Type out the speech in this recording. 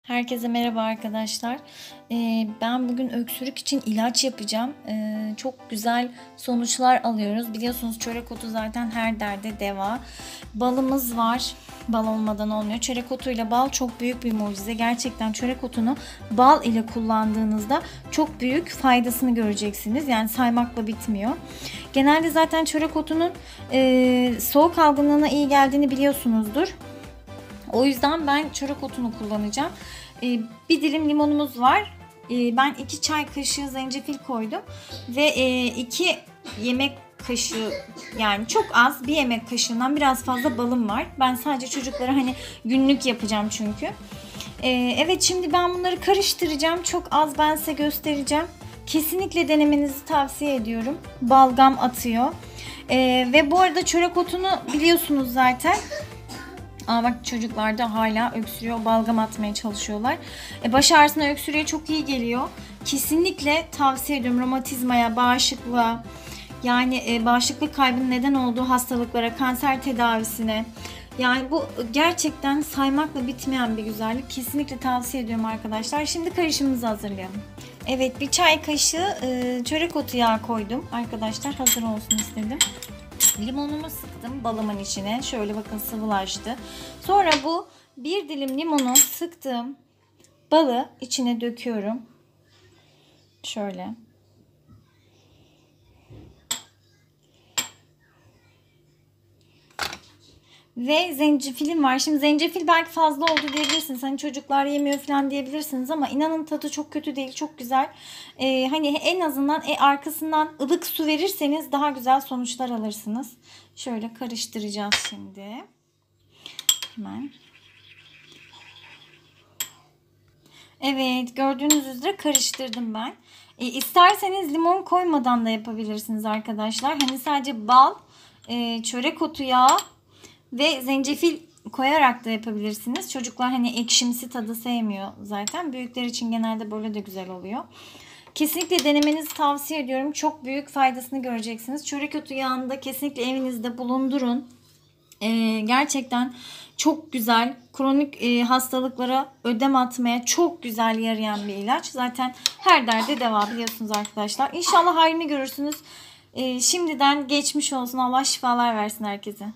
Herkese merhaba arkadaşlar. Ben bugün öksürük için ilaç yapacağım. Çok güzel sonuçlar alıyoruz. Biliyorsunuz çörek otu zaten her derde deva. Balımız var. Bal olmadan olmuyor. Çörek otuyla bal çok büyük bir mucize. Gerçekten çörek otunu bal ile kullandığınızda çok büyük faydasını göreceksiniz. Yani saymakla bitmiyor. Genelde zaten çörek otunun soğuk algınlığına iyi geldiğini biliyorsunuzdur. O yüzden ben çörek otunu kullanacağım. Bir dilim limonumuz var. Ben 2 çay kaşığı zencefil koydum. Ve 2 yemek kaşığı, yani çok az, bir yemek kaşığından biraz fazla balım var. Ben sadece çocuklara hani günlük yapacağım çünkü. Evet, şimdi ben bunları karıştıracağım. Çok az ben size göstereceğim. Kesinlikle denemenizi tavsiye ediyorum. Balgam atıyor. Ve bu arada çörek otunu biliyorsunuz zaten. Ama bak, çocuklar da hala öksürüyor, balgam atmaya çalışıyorlar. Baş ağrısına, öksürüğe çok iyi geliyor. Kesinlikle tavsiye ediyorum romatizmaya, bağışıklığa, yani bağışıklık kaybının neden olduğu hastalıklara, kanser tedavisine. Yani bu gerçekten saymakla bitmeyen bir güzellik. Kesinlikle tavsiye ediyorum arkadaşlar. Şimdi karışımımızı hazırlayalım. Evet, bir çay kaşığı çörek otu yağı koydum arkadaşlar. Hazır olsun istedim. Limonumu sıktım balımın içine. Şöyle bakın, sıvılaştı. Sonra bu bir dilim limonu sıktığım balı içine döküyorum. Şöyle. Ve zencefilim var. Şimdi zencefil belki fazla oldu diyebilirsiniz. Hani çocuklar yemiyor falan diyebilirsiniz ama inanın tadı çok kötü değil. Çok güzel. Hani en azından arkasından ılık su verirseniz daha güzel sonuçlar alırsınız. Şöyle karıştıracağız şimdi. Hemen. Evet, gördüğünüz üzere karıştırdım ben. İsterseniz limon koymadan da yapabilirsiniz arkadaşlar. Hani sadece bal, çörek otu yağı ve zencefil koyarak da yapabilirsiniz. Çocuklar hani ekşimsi tadı sevmiyor zaten. Büyükler için genelde böyle de güzel oluyor. Kesinlikle denemenizi tavsiye ediyorum. Çok büyük faydasını göreceksiniz. Çörek otu yağını da kesinlikle evinizde bulundurun. Gerçekten çok güzel, kronik hastalıklara ödem atmaya çok güzel yarayan bir ilaç. Zaten her derde deva, biliyorsunuz arkadaşlar. İnşallah hayrını görürsünüz. Şimdiden geçmiş olsun. Allah şifalar versin herkese.